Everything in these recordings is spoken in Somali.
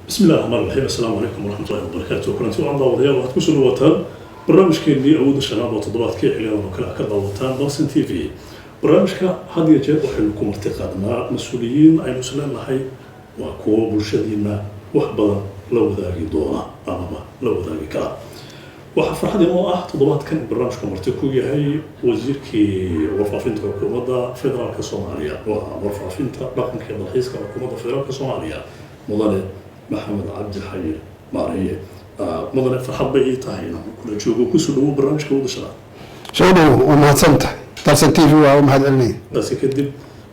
بسم الله الرحمن الرحيم. السلام عليكم ورحمة الله وبركاته. كنت وعند وضيال واحد كسر وطن برنامج كيني أود الشباب وتضبط كي حليان وكلا كذا وطن باسن تي في برنامج هذا يجب وحلكم ارتقادنا مسؤولين أي مسؤولين لحي وكو برشدينا وحبا لو ذاقي دونا أمام لو ذاقي كلا وحفر حد ما تضبط كان برنامجكم ارتقوا هي وزيركي ورفافينتا حكومة فدرال كصوماليا ورفافينتا رقم كذا الحيس كحكومة فدرال كصوماليا مضاد محمد عبد الحي ماريه مدن فرحب بي تاهينا كل جوجو كسلو برنامج كود شرا شنو وما سنت ترسل تي في وما هاد علني بس كدب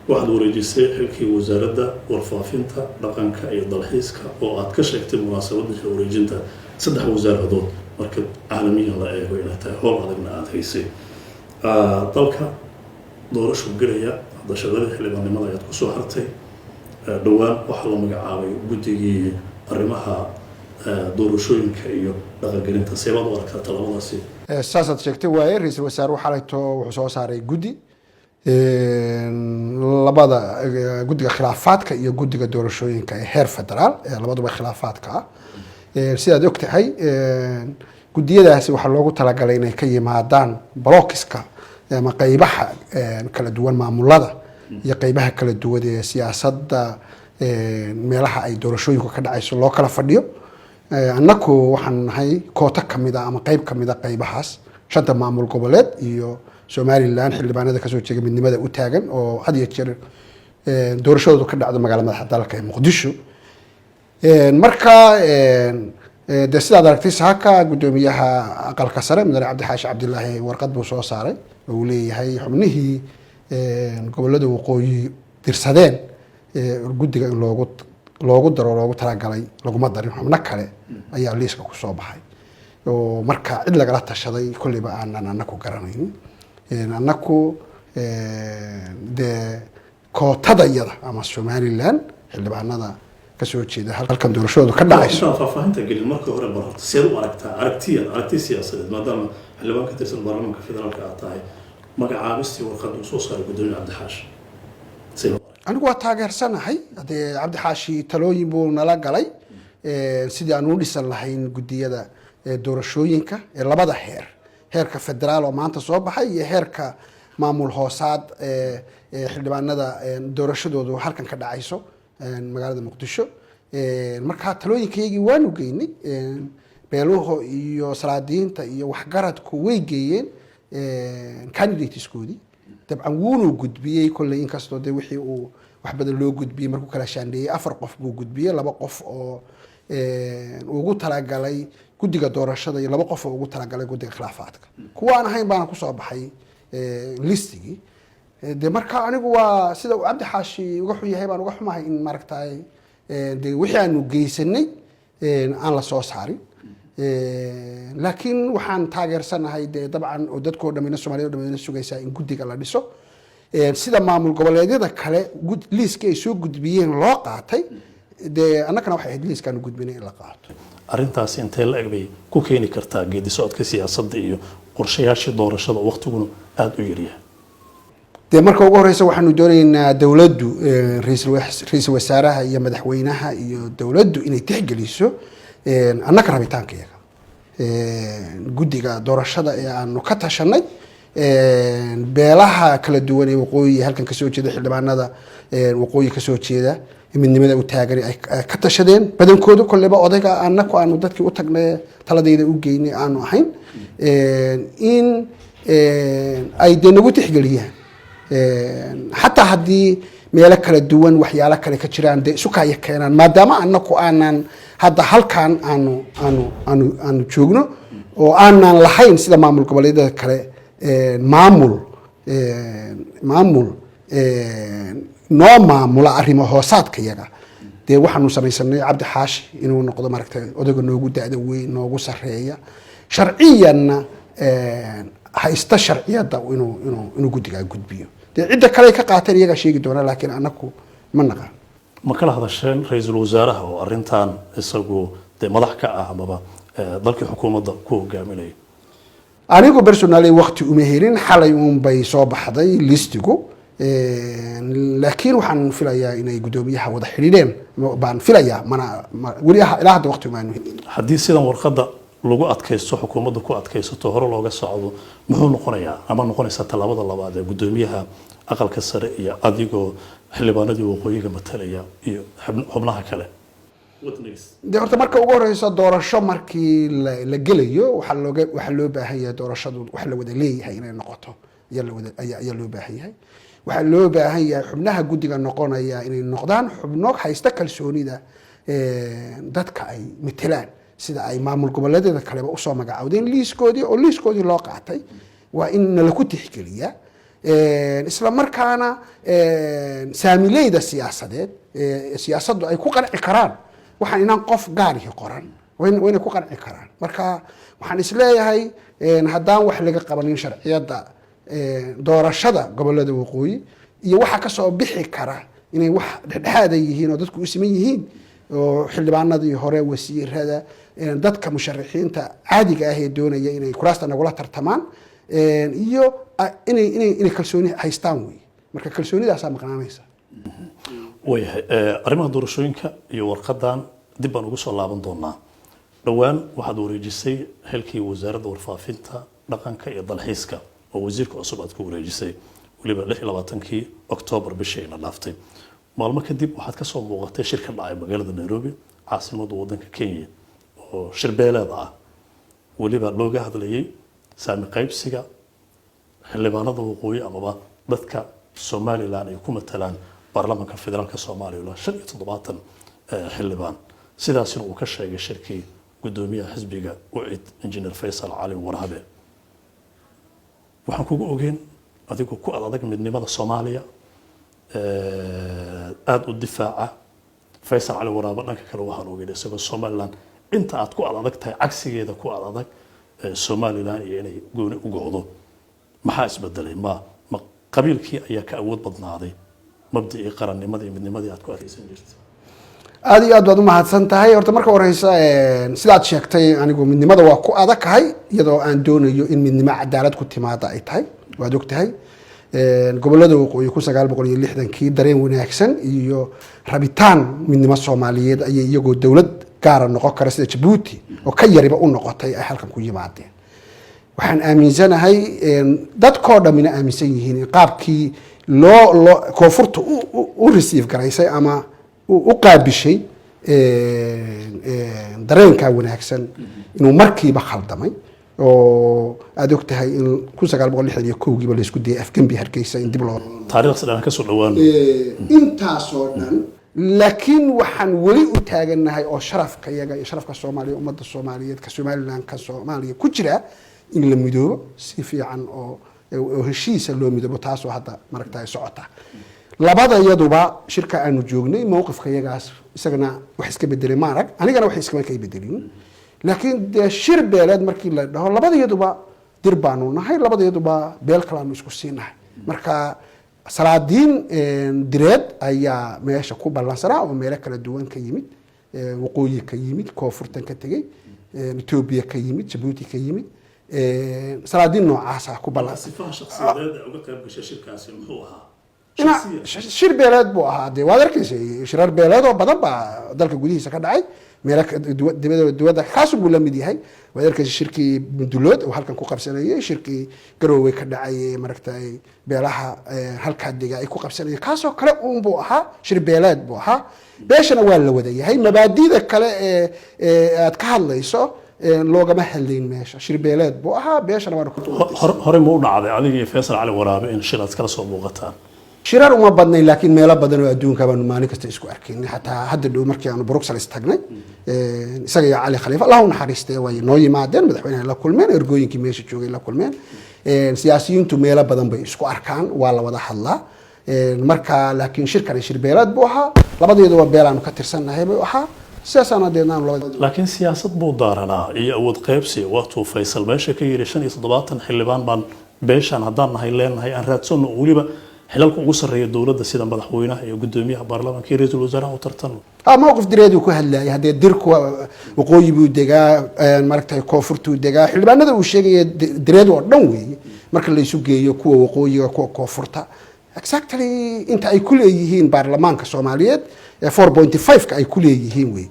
واحد وريجيسي حلكي وزارة ورفافينتا رقمك أي ضلحيسك أو أد كشكت المناسبة وريجينتا صدح وزارة دول مركب عالميا لا إيه وإلى تهور هذا من أد هيسي طلقة دور شو قرية هذا شغله اللي بني ملا يتكسو حرتي dhowaan waxa la magacaabay guddigii arrimaha doorashooyinka iyo dhaqangelinta seebad u aragtaa talabadaasi saasaad sheegtay waaye ra'iisul wasaare waxa la wuxuu soo saaray guddi labada guddiga khilaafaadka iyo guddiga doorashooyinka ee heer federaal labaduba khilaafaadka ah sidaad ogtahay guddiyadaasi waxa loogu talagalay inay ka yimaadaan blockiska ama qaybaha kala duwan maamulada iyo qaybaha kala duwan ee siyaasadda meelaha ay doorashooyinku ka dhacayso loo kala fadhiyo annaku waxaan nahay koota kamid ah ama qayb kamid ah qaybahaas shanta maamul goboleed iyo Somaliland xildhibaanada ka soo jeega midnimada u taagan oo had iyo jeer doorashadu ka dhacdo magaalada madaxda dalka ee Muqdisho marka sidaad aragtay saaka gudoomiyaha aqalka sare mudane Cabdi Xaashi Cabdilaahi warqad buu soo saaray oo leeyahay xubnihii gobolada waqooyi dirsadeen guddiga in loogu daro loogu talagalay laguma darin xubno kale ayaa liiska ku soo baxay oo marka cid lagala tashaday kulliba aanan annaku garanayn annaku de kootada yada ama Somaliland xildhibaanada ka soo jeeda halkan doorashadu ka dhacayso faafahinta gelin marka hore barata sida u aragti siyaasadeed maadaama xildhibaan ka tirsan baarlamaanka federaalka ah tahay magacaabistii warqad uu soo saaray gudoomiyaha Cabdi Xaashi anigu waa taageersanahay hadee Cabdi Xaashi talooyin buu nala galay sidii aan u dhisan lahayn guddiyada doorashooyinka ee labada heerka federaal oo maanta soo baxay iyo heerka maamul hoosaad xildhibaanada doorashadoodu halkan ka dhacayso magaalada Muqdisho marka talooyinkaygii waanu geynay beeluhu iyo salaadiinta iyo waxgaradku way geeyeen candidateskoodii dabcan wuuna gudbiyay kulli in kastoo de wixii uu wax badan loo gudbiyay markuu kala shaandheeyay 4 qof buu gudbiyay 2 qof oo ugu talagalay guddiga doorashada iyo 2 qof oo ugu talagalay guddiga khilaafaadka kuwa aan ahayn baan ku soo baxay listigii de marka anigu waa sida Cabdi Xaashi uga xuyahay baan uga xumahay in maaragtay de wixii aanu geysanay aan la soo saarin laakiin waxaan taageersanahay de dabcan oo dadkoo dhamina Soomaaliya dhamina sugaysaa in guddiga la dhiso sida maamul goboleedyada kale liiska ay soo gudbiyeen loo qaatay de annagana waxay ahayd liiskaan gudbinay in la qaato arrintaas intee la egbay ku keeni kartaa geedi socodka siyaasadda iyo qorshayaasha doorashada waqtiguna aad u yaryahay de marka ugu horeysa waxaanu doonaynaa dawladdu ra'iisul wasaaraha iyo madaxweynaha iyo dawladdu inay tixgeliso annaka rabitaankeega guddiga doorashada ee aanu ka tashanay beelaha kala duwan ee waqooyi halkan ka soo jeeda xildhibaanada waqooyi ka soo jeeda midnimada u taagan ay ka tashadeen badankooda kulliba odayga annaku aanu dadkii u tagnay taladayda u geynay aanu ahayn in ay de nagu tixgeliyaan xataa haddii meelo kala duwan waxyaalo kale ka jiraan de isu kaya keenaan maadaama annaku aanan hadda halkan aanu joogno oo aanan lahayn sida maamul goboleedyada kale maamul noo maamula arrimo hoosaadka yaga dee waxaanu samaysanay Cabdi Xaashi inuu noqdo maaragtay odayga noogu da'da weyn noogu sareeya sharciyanna haysta sharciyada inuu guddiga gudbiyo dee cidda kale ka qaateen iyaga sheegi doona laakiin annaku ma naqaan ma kala hadasheen ra'iisul wasaaraha oo arrintan isagu de madax ka ah amaba dalka xukuumadda ku hogaaminaya anigu personally waqti uma helin xalay bay soo baxday listigu laakiin waxaan filayaa inay guddoomiyaha wada xidhiidheen baan filayaa weli ilaa hadda waqti maanu helin. haddii sidan warqadda lagu adkaysto xukuumadda ku adkaysato hore looga socdo muxuu noqonayaa ama noqonaysaa tallaabada labaad ee guddoomiyaha aqalka sare iyo adigoo xildhibaanadii waqooyiga matalaya iyo xubnaha kale? de horta marka ugu horeysa doorasho markii la gelayo waxaa loo baahan yahay doorashadu wax la wada leeyahay inay noqoto ayaa loo baahan yahay. waxaa loo baahan yahay xubnaha guddiga noqonaya inay noqdaan xubno haysta kalsoonida dadka ay matelaan, sida ay maamul goboleedyada kaleba usoo magacaawdeen liiskoodii loo qaatay waa in nalaku tixgeliyaa. isla markaana saamileyda siyaasadeed siyaasaddu ay ku qanci karaan waxaan inaan qof gaarihi qoran wayna ku qanci karaan. marka waxaan isleeyahay haddaan wax laga qabanin sharciyadda doorashada gobolada waqooyi iyo waxa kasoo bixi kara inay wax dhexdhexaada yihiin oo dadku u siman yihiin, oo xildhibaanadii hore wasiirada dadka musharaxiinta caadiga ah ee doonaya inay kuraasta nagula tartamaan iyo inay kalsooni haystaan wey. marka kalsoonidaasaa maqnaanaysa. wayahay arrimaha doorashooyinka iyo warqadan dib baan ugu soo laaban doonaa. dhowaan waxaad wareejisay xilkii wasaaradda warfaafinta dhaqanka iyo dalxiiska oo wasiirka cusub aad ku wareejisay weliba 26kii Oktoobar bishii la dhaaftay. maalmo kadib waxaad ka soo muuqatay shir ka dhacay magaalada Nairobi caasimadda waddanka Kenya oo shir beeleed ah weliba looga hadlayay saami qaybsiga xildhibaanada waqooyi amaba dadka Somaliland ay ku matalaan baarlamaanka federaalka Soomaaliya 75 xildhibaan. sidaasina uu ka sheegay shirkii guddoomiyaha xisbiga UCID Engineer Faisal Cali Waraabe. waxaan kugu ogeyn adigoo ku adag midnimada Soomaaliya aad u difaaca Faisal Cali Waraabe dhanka kale waxaan ogeyn isagoo Somaliland inta aad ku adag tahay cagsigeeda ku adag Somaliland iyo inay gooni u go'do. maxaa isbedelay ma qabiilkii ayaa ka awood badnaaday mabdii qarannimadii midnimadii aad ku adkaysan jirtay? aad iyo aad baad u mahadsan tahay. horta marka horeysa sidaad sheegtay anigu midnimada waa ku adagtahay iyadoo aan doonayo in midnimo cadaalad ku timaada ay tahay. waad ogtahay gobolada waqooyi 1960kii dareen wanaagsan iyo rabitaan midnimo Soomaaliyeed ayay iyagoo dawlad gaar noqon kara sida Djibouti oo ka yariba u noqotay ay halkan ku yimaadeen. waxaan aaminsanahay dadkoo dhamina aaminsan yihiin in qaabkii loo koonfurta u receive garaysay ama u qaabishay dareenka wanaagsan inuu markiiba khaldamay oo aad ogtahay in 1961 la isku dayay Afgambi Hargeysa in dib loo taariikhda ka soo dhawaan intaasoo dhan. laakiin waxaan weli u taaganahay oo sharafka iyaga iyo sharafka Soomaaliya ummadda Soomaaliyeed ka Somaliland ka Soomaaliya ku jira in la midoobo si fiican oo heshiisa loo midoobo taasoo hadda maragtay socota. labada iyaduba shirka aanu joognay mowqifka iyagaas isagana wax iska bedelay ma arag, anigana wax iska ka bedelin. laakiin shir beeleed markii la dhaho labada iyaduba dir baanu nahay, labada iyaduba beel kale aanu isku siinahay. marka salaadiin direed ayaa meesha ku balansanaa oo meelo kala duwan ka yimid, waqooyi ka yimid, koonfurtan ka tegay, Ethiopia ka yimid, Djibouti ka yimid, salaadiin noocaas ah ku balansan. sifaha shakhsiyadeed uga qayb gashay shirkaasi muxuu ahaa? shir beeleed buu ahaa. dee waad arkaysay shirar beeleed oo badan baa dalka gudihiisa ka dhacay meelo dibadda kaasuu buu la mid yahay. waad arkaysay shirkii Bundulood oo halkan ku qabsanayay, shirkii Garowe ka dhacay maragtay beelaha halkaa dega ay ku qabsanayeen, kaasoo kale buu ahaa shir beeleed buu ahaa. beeshana waa la wada yahay. mabaadi'da kale aad ka hadlayso loogama hadlayn meesha. shir beeleed buu ahaa, beeshana waa hore ma u dhacday adiga iyo Faisal Cali Waraabe in shir aad kala soo muuqataan? shirar uma badnayn laakiin meelo badan oo adduunka baanu maalin kasta isku arkaynay. xataa hadda dhow markii aanu Brussels tagnay isaga iyo Cali Khalifa Allah u naxariistay way noo yimaadeen, madaxweynaha la kulmeen, ergooyinkii meesha joogay la kulmeen. siyaasiyiintu meelo badan bay isku arkaan, waa la wada hadlaa. marka laakiin shirkan shir beeleed buu ahaa, labadeeduba beel aanu ka tirsanahay buu ahaa. siyaasana deednaan laakiin siyaasad buu daaranaa iyo awood qaybsi. waatuu Faisal meesha ka yiri 75 xildhibaan baan beeshan haddaan nahay leenahay aan raadsano weliba xilalka ugu sareeya dawladda sida madaxweynaha iyo guddoomiyaha baarlamaanka iyo ra'iisul wasaaraha u tartano. mowqif direed uu ku hadlayay hadee dirku waqooyi buu degaa maragtay koonfurtu degaa xildhibaanada uu sheegay direed oo dhan weeye marka la isu geeyo kuwa waqooyiga kuwa koonfurta exactly inta ay ku leeyihiin baarlamaanka Soomaaliyeed 4.5 ka ay ku leeyihiin way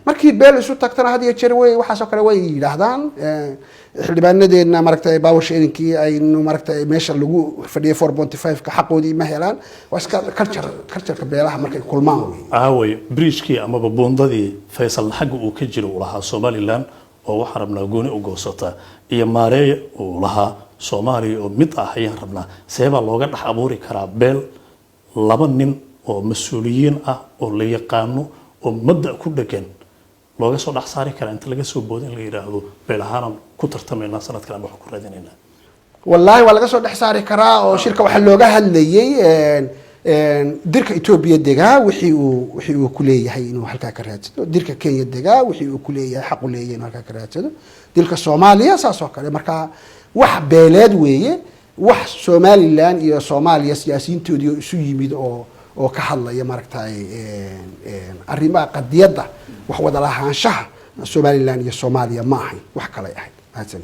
markii beel isu tagtana had iyo jeer way waxaas oo kale way yiraahdaan xildhibaanadeena maragtay power sharingkii aynu maragtay meesha lagu fadhiyay 4.5 ka xaqoodii ma helaan waa iska culture beelaha markay kulmaan way bridge-kii ama boondadii Faysal xaq uu ka jiro lahaa Somaliland oo waxa rabnaa gooni u goosata iyo maareey oo lahaa Soomaaliya oo mid ah ayaan rabnaa seeba looga dhax abuuri karaa beel laba nin oo mas'uuliyiin ah oo la yaqaano oo mabda ku dhagan looga soo dhax saari kara inta laga soo boodin la yiraahdo beelahaan ku tartamayna sanad kale wax ku raadinayna wallahi waa laga soo dhax saari karaa oo shirka waxa looga hadlayay dirka Ethiopia degaa wixii uu ku leeyahay inuu halka ka raadsado dirka Kenya degaa wixii uu ku leeyahay xaq u leeyahay inuu halka ka raadsado dilka Soomaaliya saasoo kale marka wax beeleed weeye wax Somaliland iyo Soomaaliya siyaasiyiintoodii isu yimid oo ka hadlaya maragtay arrimaha qadiyada wax wada lahaanshaha Somaliland iyo Soomaaliya ma ahay wax kale ahayd hadsan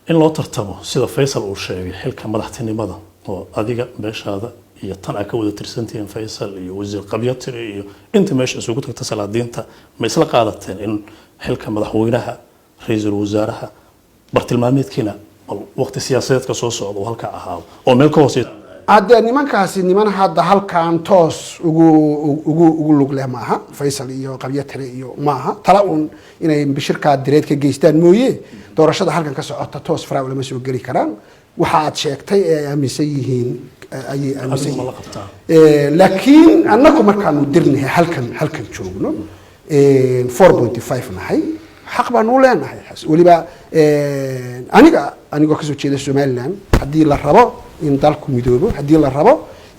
in loo tartamo sida Faysal uu sheegay xilka madaxtinimada oo adiga beeshaada iyo tan ka wada tirsantiin Faysal iyo wasiir qabyaatir iyo inta meesha isugu tagta salaadiinta ma isla qaadateen in xilka madaxweynaha ra'iisul wasaaraha bartilmaameedkiina waqti siyaasadeedka soo socdo halka ahaa oo meel ka hooseeya hadda nimankaasi niman hadda halkaan toos ugu lug leh maaha Faysal iyo qabyaatir iyo maaha tala inay bishirka direed ka geystaan mooyee doorashada halkan ka socota toos faraw lama soo gali karaan waxa aad sheegtay ee aaminsan yihiin ayay aaminsan laakiin annagu markaanu dirnahay halkan joogno 4.5 nahay xaq baan u leenahay waliba aniga ka soo jeeda Somaliland hadii la rabo in dalku midoobo hadii la rabo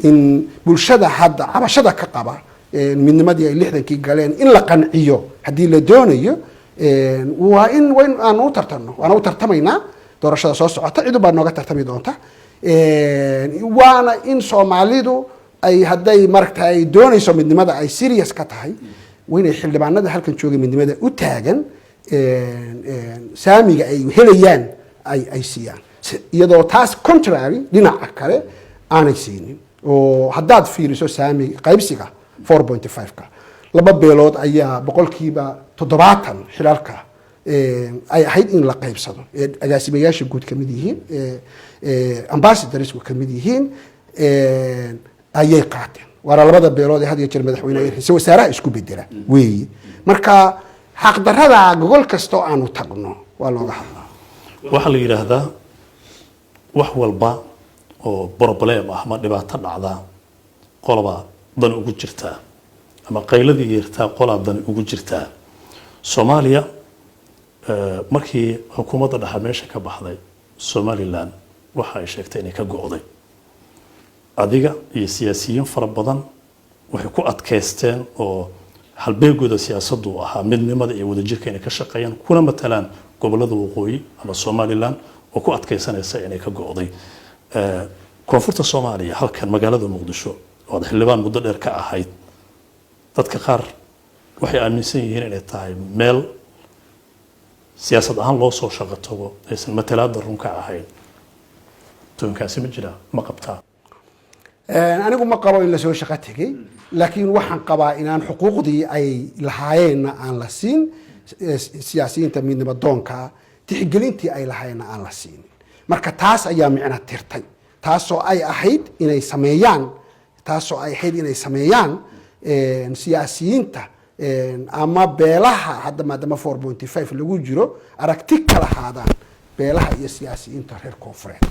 in bulshada hadda cabashada ka qaba midnimadii ay 60kii galeen in la qanciyo hadii la doonayo waa in aan u tartano waana u tartamaynaa doorashada soo socota cid baa nooga tartami doonta waana in Soomaalidu ay haday maragtay doonayso midnimada ay serious ka tahay weynay xildhibaanada halkan joogay midnimada u taagan saamiga ay helayaan ay siiyaan iyadoo taas contrary dhinaca kale aanay siinin oo hadaad fiiriso saami qaybsiga 4.5 ka laba beelood ayaa boqolkiiba 70 xilalka ay ahayd in la qaybsado agaasimayaasha guud ka mid yihiin ambassadors ka mid yihiin ayay qaateen wara labada beelood ee had iyo jeer madaxweynaha ra'iisul wasaaraha isku bedela weey marka xaq darrada gogol kasto aanu tagno waa looga hadlaa waxa la yiraahdaa wax walba oo problem ah ma dhibaato dhacda qolba dan ugu jirta ama qayladii yeerta qolba dan ugu jirta Soomaaliya markii xukuumadda dhexe meesha ka baxday Somaliland waxa ay sheegtay inay ka go'day adiga iyo siyaasiyiin fara badan waxay ku adkaysteen oo halbeegooda siyaasaddu ahaa midnimada iyo wadajirka inay ka shaqeeyaan kuna matalaan gobolada waqooyi ama Somaliland oo ku adkaysanaysa inay ka go'day koonfurta Soomaaliya halkan magaalada Muqdisho oo xildhibaan muddo dheer ka ahayd dadka qaar waxay aaminsan yihiin inay tahay meel siyaasad ahaan loo soo shaqo tago aysan matalaada runka ahayn toonkaasi ma jira ma qabtaa anigu ma qabo in la soo shaqo tagay laakiin waxaan qabaa inaan xuquuqdii ay lahaayeen aan la siin siyaasiyiinta midnimo doonka tixgelintii ay lahaayeen aan la siin marka taas ayaa micna tirtay taasoo ay ahayd inay sameeyaan siyaasiyiinta ama beelaha hadda maadaama 4.5 lagu jiro aragti kala haadaan beelaha iyo siyaasiyiinta reer koonfureed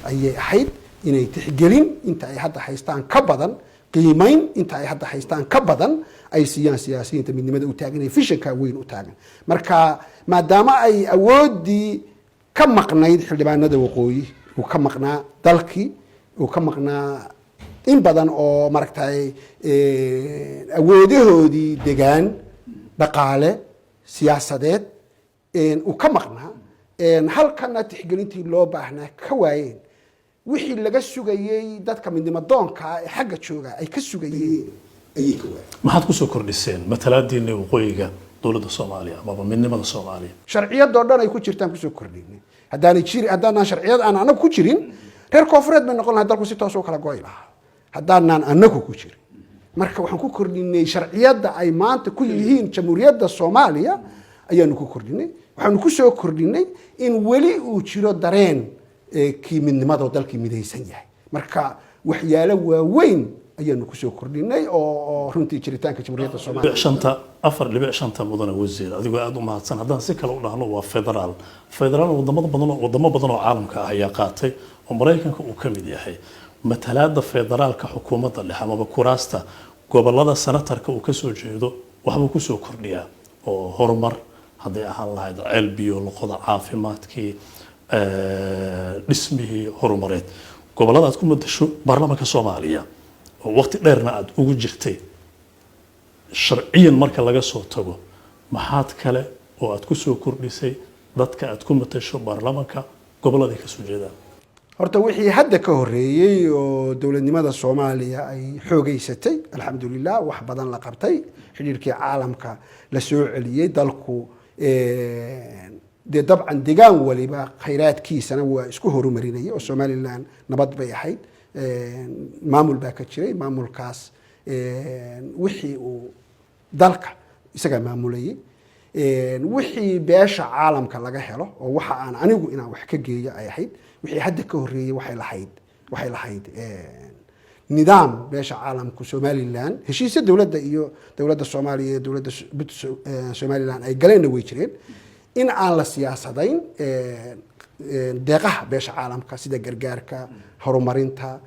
ayay ahayd inay tixgelin inta ay hadda haystaan ka badan qiimayn inta ay hadda haystaan ka badan ay siiyaan siyaasiyiinta midnimada u taagan ee fishanka weyn u taagan marka maadaama ay awoodii ka maqnayd xildhibaanada waqooyi uu ka maqnaa dalkii uu ka maqnaa in badan oo maragtay awoodahoodii degaan dhaqaale siyaasadeed uu ka maqnaa halkana tixgelintii loo baahnaa ka waayeen wixii laga sugayay dadka midnimo doonka ee xagga jooga ay ka sugayeen ayay ka waayeen maxaad ku soo kordhiseen matalaadiina waqooyiga dowladda Soomaaliya ama midnimada Soomaaliya sharciyada oo dhan ay ku jirtaan ku soo kordhinay haddaan sharciyada aan anagu ku jirin reer koonfureed bay noqon lahay dalku si toos u kala goy lahaa haddaanaan annagu ku jirin marka waxaan ku kordhinay sharciyadda ay maanta ku yihiin jamhuuriyadda soomaaliya ayaanu ku kordhinay waxaanu ku soo kordhinay in weli uu jiro dareen kii midnimadoo dalkii midaysan yahay marka waxyaalo waaweyn ayaanu ku soo kordhinay oo runtii jiritaanka jamhuuriyadda soomaaliya shanta 4.5 mudane wasiir adigoo aad u mahadsan haddaan si kale u dhahno waa federaal wadamo badan oo caalamka ah ayaa qaatay oo maraykanka uu ka mid yahay matalaada federaalka xukuumadda dhexe amaba kuraasta gobolada senatarka uu ka soo jeedo waxbuu ku soo kordhiyaa oo horumar hadday ahaan lahayd ceel biyo luqada caafimaadkii dhismihii horumareed gobolada aad ku madasho baarlamaanka soomaaliya oo waqti dheerna aad ugu jirtay sharciyan marka laga soo tago maxaad kale oo aad ku soo kordhisay dadka aad ku matasho baarlamaanka gobolada ka soo jeedaan horta wixii hadda ka horeeyay oo dowladnimada Soomaaliya ay xoogaysatay alxamdulillah wax badan la qabtay xiriirkii caalamka la soo celiyay dalku de dabcan deegaan waliba khayraadkiisana waa isku horumarinayay oo Somaliland nabad bay ahayd maamul baa ka jiray maamulkaas wixii uu dalka isaga maamulayay wixii beesha caalamka laga helo oo waxa aan anigu inaan wax ka geeyo ay ahayd wixii hadda ka horeeyay waxay lahayd nidaam beesha caalamku Somaliland heshiisyo dawladda iyo dawladda Soomaaliya iyo dawladda Somaliland ay galeen way jireen in aan la siyaasadayn deeqaha beesha caalamka sida gargaarka horumarinta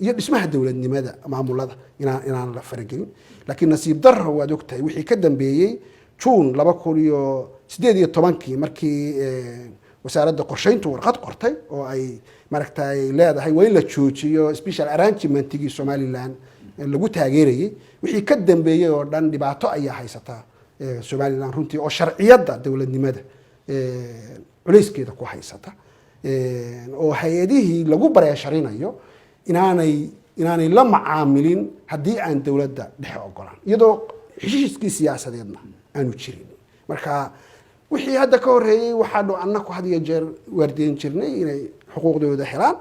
iyo dhismaha dawladnimada maamulada inaan la faragelin laakiin nasiib darro waad ogtahay wixii ka dambeeyay June 2018 markii wasaaradda qorsheyntu warqad qortay oo ay maragtay leedahay waa in la joojiyo special arrangementigii Somaliland lagu taageerayay wixii ka dambeeyay oo dhan dhibaato ayaa haysata Somaliland runtii oo sharciyadda dawladnimada culeyskeeda ku haysata oo hay'adihii lagu bareesharinayo inaanay la macaamilin haddii aan dawladda dhexe ogolaan iyadoo heshiiskii siyaasadeedna aanu jirin marka wixii hadda ka horeeyay waxaanu annagu had iyo jeer waardiin jirnay inay xuquuqdooda helaan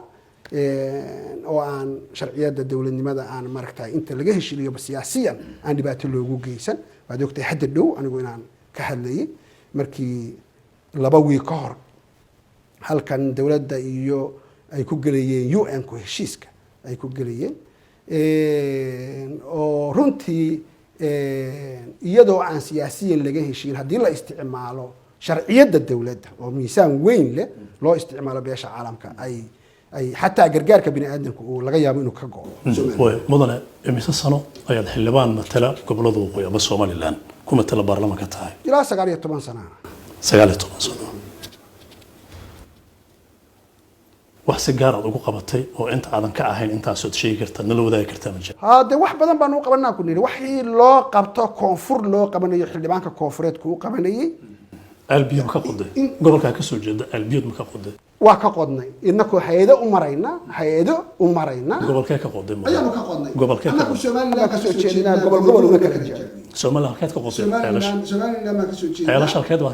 oo aan sharciyadda dawladnimada aan maragtay inta laga heshiliyo siyaasiyan aan dhibaato loogu geysan waad ogtahay hadda dhow anigu inaan ka hadlayay markii 2 wiil ka hor halkan dawladda iyo ay ku galayeen UN ku heshiiska ay ku galayeen oo runtii iyadoo aan siyaasiyan laga heshiin haddii la isticmaalo sharciyadda dawladda oo miisaan weyn leh loo isticmaalo beesha caalamka ay xataa gargaarka bini aadamku uu laga yaabo inuu ka go'o mudane imise sano ayaad xildhibaan matala gobolada waqooyi ama Somaliland ku matala baarlamaanka tahay ilaa 19 sano 19 sano wax si gaar ah ugu qabatay oo inta aadan ka ahayn intaas oo sheegi kartaa nala wadaagi kartaa ma jiro de wax badan baan u qabanaa ku niri wixii loo qabto koonfur loo qabanayo xildhibaanka koonfureedku u qabanayay albiyo ka qoday gobolka ka soo jeeda albiyo ma ka qoday waa ka qodnay inako hay'ado u marayna gobolka ka qoday ayaanu ka qodnay gobolka ka qoday Somaliland ka soo jeedina gobol uma kala jeedo Somaliland ka qoday Somaliland ma ka soo jeedina ayla shalkeed waa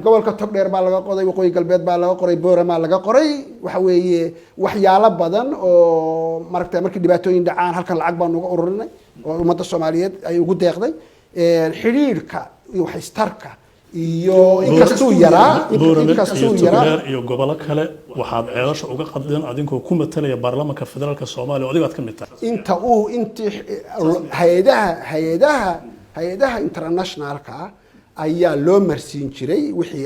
gobolka Togdheer baa laga qoday waqooyi galbeed baa laga qoray Boorama laga qoray waxa weeye waxyaalo badan oo maragtay markii dhibaatooyin dhacaan halkan lacag baan uga ururinay oo ummadda Soomaaliyeed ay ugu deeqday xiriirka iyo waxistarka iyo inkastuu yaraa iyo gobolo kale waxaad ceelasha uga qadeen adinkoo ku matalaya baarlamaanka federaalka Soomaaliya oo adiga aad ka mid tahay intii hay'adaha internationalka ayaa loo marsiin jiray wixii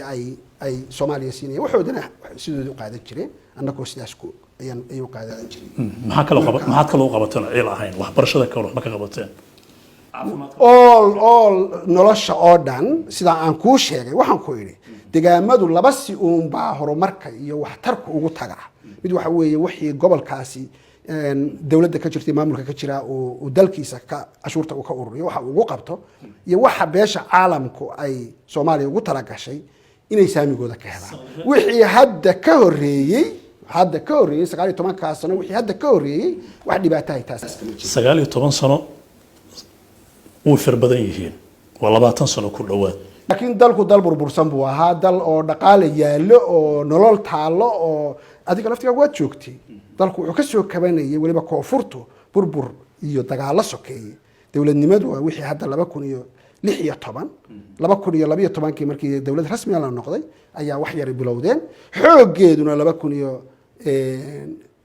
ay Soomaaliya siinayeen waxoodana sidoo qaadan jireen annagoo sidaas ku ayaan u qaadan jiray maxaa kale oo qabateen ceel ahayn waxbarashada ka hor ma ka qabateen all nolosha oo dhan sida aan kuu sheegay waxaan ku yiri deegaamadu laba si uun baa horumarka iyo waxtarku ugu tagaa mid waxa weeye wixii gobolkaasi dawladda ka jirtay maamulka ka jira oo dalkiisa ka cashuurta uu ka ururiyo waxa uu ugu qabto iyo waxa beesha caalamku ay Soomaaliya ugu tala gashay inay saamigooda ka helaan wixii hadda ka horeeyay 19 sano wixii hadda ka horeeyay wax dhibaato ay taas 19 sano way farbadan yihiin waa 20 sano ku dhawaad laakiin dalku dal burbursan buu ahaa dal oo dhaqaale yaalo oo nolol taalo oo adiga laftigaa waad joogtay dalku wuxuu ka soo kabanayay weliba koonfurtu burbur iyo dagaalo sokeeyey dowladnimadu waa wixii hadda 2016 2012 markii dowlad rasmi ah la noqday ayaa wax yar bilowdeen xoogeeduna 2000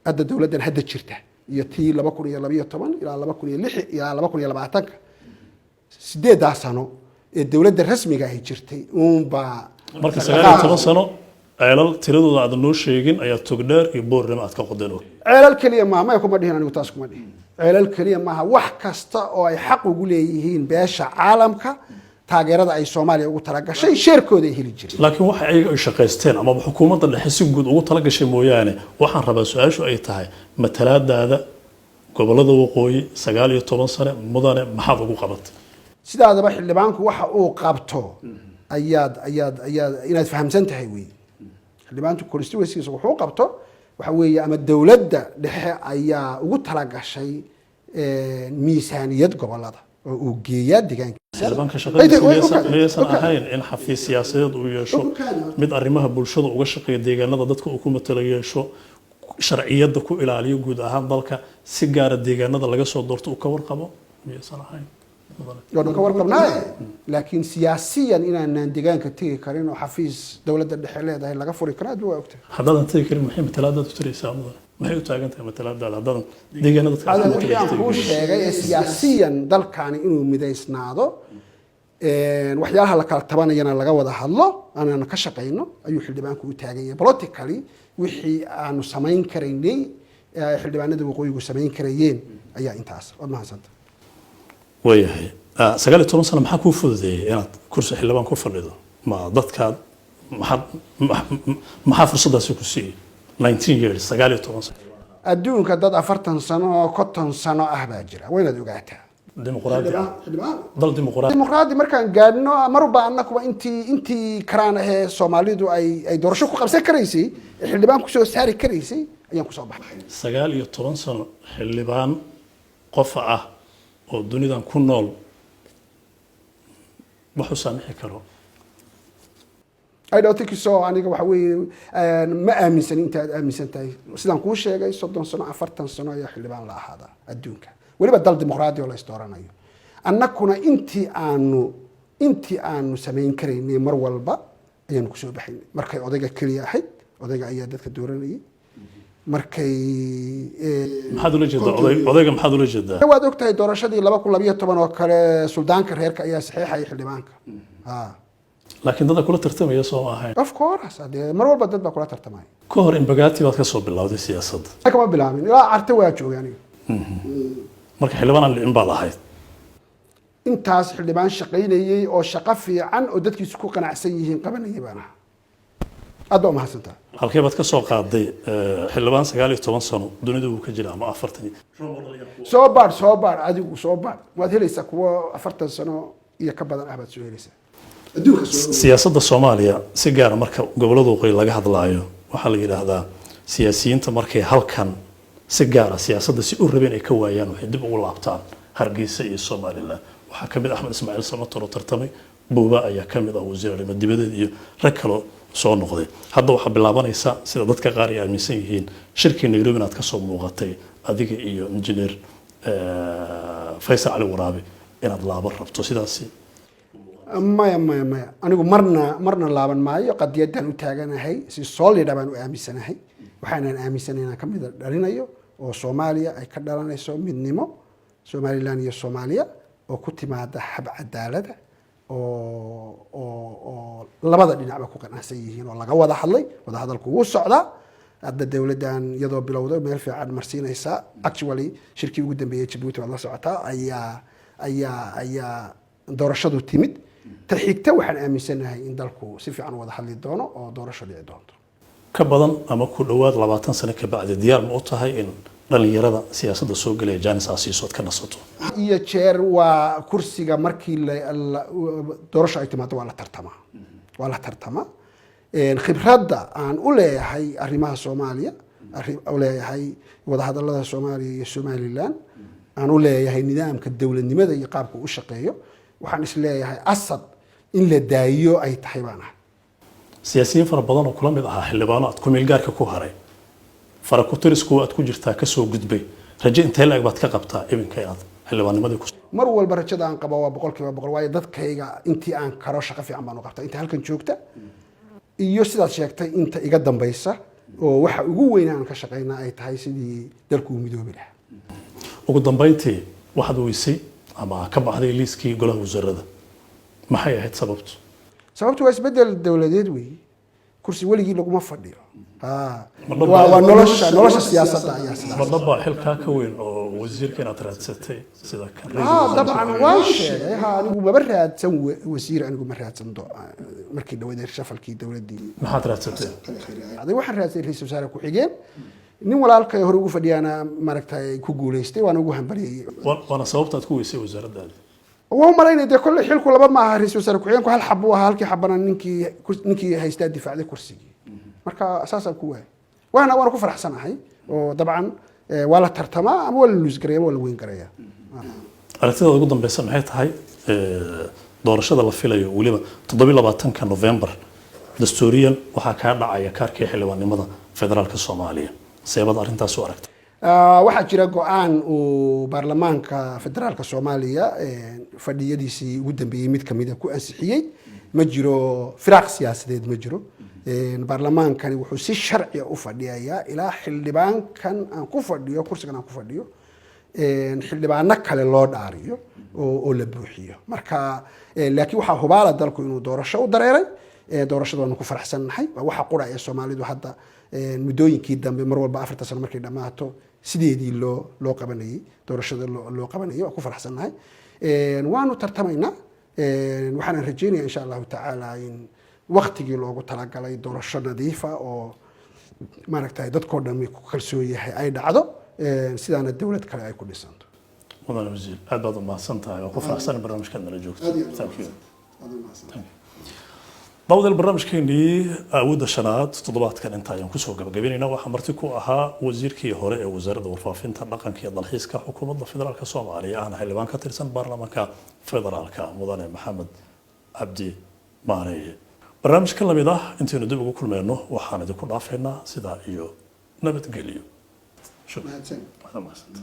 hadda dowladan hadda jirta iyo tii 2012 ilaa 2006 ilaa 2020 sideedaa sano ee dowladda rasmiga ay jirtay baa marka 19 sano ceelal tiradooda aad noo sheegin ayaa togdheer iyo boornimo aad ka qodeen ceelal kaliya ma ma kuma dhihin anigu taas kuma dhihin ceelal kaliya maaha wax kasta oo ay xaq ugu leeyihiin beesha caalamka taageerada ay Soomaaliya ugu talagashay sheerkooda ay heli jireen laakiin waxa ay shaqaysteen ama xukuumadda dhexe si guud ugu talagashay mooyaane waxaan rabaa su'aashu ay tahay matalaadaada gobolada waqooyi 19 sano mudane maxaad ugu qabatay sidaadaba xildhibaanku waxa uu qabto ayaad inaad fahamsan tahay weey xildhibaanku constituency-giisa wuxuu qabto waxa weeye ama dawladda dhexe ayaa ugu talagashay miisaaniyad gobolada oo uu geeyaa deegaankiisa xildhibaanka shaqadiisa maysan ahayn in xafiis siyaasadeed uu yeesho mid arrimaha bulshada uga shaqeeya deegaanada dadka uu ku matalo yeesho sharciyada ku ilaaliyo guud ahaan dalka si gaar ah deegaanada laga soo doorto uu ka warqabo maysan ahayn ka warqabnaa laakiin siyaasiyan inaan deegaanka tagi karin oo xafiis dawladda dhexe leedahay laga furi karo aad waa ogtay haddaadan tagi karin maxay matalaadaad u tiraysaa mudan maxay u taagan tahay matalaadaada haddaadan deegaanada waxaan kuu sheegay siyaasiyan dalkaani inuu midaysnaado waxyaalaha la kala tabanayana laga wada hadlo aanan ka shaqeyno ayuu xildhibaanku u taagan yahay politically wixii aanu samayn karaynay xildhibaanada waqooyigu samayn karayeen ayaa intaas waa mahadsantahay wayahay 19 sano maxaa kuu fududeeyay inaad kursi xildhibaan ku fadhido ma dadkaad maxaa fursadaasi ku siiyay 19 years 19 sano adduunka dad 40 sano oo 50 sano ah baa jira waynaad ogaataa dimuqraadi markaan gaadhno marba annakuba intii karaan ahee Soomaalidu ay doorasho ku qabsan karaysay xildhibaan ku soo saari karaysay ayaan ku soo baxay 19 sano xildhibaan qof ah oo dunidan ku nool wuxuu saamixi karo I don't think so aniga waxa weeye ma aaminsan inta aad aaminsan tahay sidaan kuu sheegay 30 sano 40 sano ayaa xildhibaan la ahaada adduunka waliba dal dimuqraadi oo la isdooranayo annakuna intii aanu samayn karaynay mar walba ayaan ku soo baxaynay markay odayga kaliya ahayd odayga ayaa dadka dooranayay markay maxaad ula jeedaa odayga maxaad ula jeedaa waad ogtahay doorashadii 2012 oo kale suldaanka reerka ayaa saxiixay xildhibaanka laakiin dadka kula tartamaya soo ahayn of course mar walba dad baa kula tartamay ka hor in bagaati baad ka soo bilowday siyaasadda kama bilaabin ilaa arta waa joogay marka xildhibaan in baad ahayd intaas xildhibaan shaqaynayay oo shaqo fiican oo dadkiisu ku qanacsan yihiin qabanayay baan ahaa aad baa mahadsantahay halkee baad ka soo qaaday xildhibaan 19 sano dunida uu ka jira ama 40 soo baar adigu soo baar waad helaysaa kuwa 40 sano iyo ka badan ah baad soo helaysaa siyaasadda Soomaaliya si gaar ah marka gobolada waqooyi laga hadlaayo waxa la yiraahdaa siyaasiyiinta markay halkan si gaar ah siyaasadda si u rabeen ay ka waayaan waxay dib ugu laabtaan Hargeysa iyo Soomaaliland waxa kamid Axmed Ismaaciil Samatar oo tartamay Buuba ayaa kamid ah wasiir arrimaha dibadda iyo rag kale soo noqday hadda waxa bilaabanaysa sida dadka qaar ay aaminsan yihiin shirkii Nairobi inaad ka soo muuqatay adiga iyo engineer Faysal Ali Waraabi inaad laaban rabto sidaasi maya anigu marna laaban maayo qadiyadan u taaganahay si solid baan u aaminsanahay waxaan aaminsanahay ka mid dhalinayo oo Soomaaliya ay ka dhalanayso midnimo Somaliland iyo Soomaaliya oo ku timaada hab cadaalad oo labada dhinacba ku qanacsan yihiin oo laga wada hadalku uu socdaa hadda dawladan iyadoo bilowday meel fiican marsiinaysa actually shirkii ugu dambeeyay Djibouti wada socotaa ayaa doorashadu timid taxigta waxaan aaminsanahay in dalku si fiican wada hadli doono oo doorasho dhici doonto ka badan ama ku dhawaad 20 sano ka bacdi diyaar ma u tahay in dhalinyarada siyaasadda soo galay Janice Asiisood ka nasato iyo jeer waa kursiga markii doorasho ay timaado waa la tartama khibradda aan u leeyahay arrimaha Soomaaliya u leeyahay wada hadallada Soomaaliya iyo Somaliland aan u leeyahay nidaamka dawladnimada iyo qaabka uu shaqeeyo waxaan is leeyahay asad in la daayo ay tahay baana siyaasiyiin fara badan oo kula mid ah xildhibaano aad ku meel gaarka ku haray farakuterisku aad ku jirtaa ka soo gudbay rajo intee la eg baad ka qabtaa ibinka inaad xildhibaannimadii ku mar walba rajada aan qabo waa 100% waayo dadkayga intii aan karo shaqo fiican baan u qabtaa inta halkan joogta iyo sidaad sheegtay inta iga dambaysa oo waxa ugu weyn aan ka shaqeynaa ay tahay sidii dalku u midoobi lahaa ugu dambeyntii waxaad weysay ama ka baxday liiskii golaha wasaaradda maxay ahayd sababtu waa isbedel dawladeed weeye kursi weligii laguma fadhiyo waa nolosha siyaasadda ayaa sidaas madaba xilkaa ka weyn oo wasiirka inaad raadsatay sida kan dabcan waan sheegay anigu maba raadsan wasiir anigu ma raadsan markii dhawadeer shafalkii dawladdii maxaad raadsatay waxaan raadsaday ra'iisul wasaare ku xigeen nin walaalkay hore ugu fadhiyana maaragtay ku guuleystay waan ugu hambaliyay waana sababtaad ku weysay wasaaraddaada waa malaynay de kulli xilku laba ma aha ra'iisul wasaare ku xigeenku hal xab waa halkii xabana ninkii haystaa difaacday kursigii marka asaasaan ku waayay waana ku faraxsanahay oo dabcan waa la tartamaa ama waa la luus gareeya ama waa la weyn gareeya aragtidaada ugu dambeysa maxay tahay doorashada la filayo weliba 27 November dastuuriyan waxaa kaa dhacaya kaarkii xildhibaannimada federaalka Soomaaliya seebad arrintaas u aragtay waxaa jira go'aan uu baarlamaanka federaalka Soomaaliya fadhiyadiisii ugu dambeeyay mid kamid ah ku ansixiyay ma jiro firaaq siyaasadeed ma jiro baarlamaankani wuxuu si sharci u fadhiyayaa ilaa xildhibaankan aan ku fadhiyo kursigan aan ku fadhiyo xildhibaano kale loo dhaariyo oo la buuxiyo marka laakiin waxaa hubaala dalku inuu doorasho u dareeray doorashadana ku faraxsanahay waa waxa qura ee Soomaalidu hadda muddooyinkii dambe mar walba 4 sano markay dhamaato sideedii loo qabanayay doorashada loo qabanayay waa ku faraxsanahay waanu tartamaynaa waxaan rajaynayaa insha Allah ta'ala in waqtigii loogu talagalay doorasho nadiif ah oo maaragtay dadkoo dhan ku kalsoon yahay ay dhacdo sidaana dawlad kale ay ku dhisanto mudane wasiir aad baad u mahadsantahay oo ku faraxsan barnaamijkan nala joogto dawdal barnaamijkeennii awoodda shanaad toddobaadkan inta ayaan kusoo gabagabeynayna waxaa marti ku ahaa wasiirkii hore ee wasaaradda warfaafinta dhaqanka iyo dalxiiska xukuumadda federaalka Soomaaliya ahna xildhibaan ka tirsan baarlamaanka federaalka mudane maxamed cabdi maareeye barnaamijka lamid ah intaynu dib ugu kulmayno waxaan idinku dhaafaynaa sidaa iyo nabadgelyo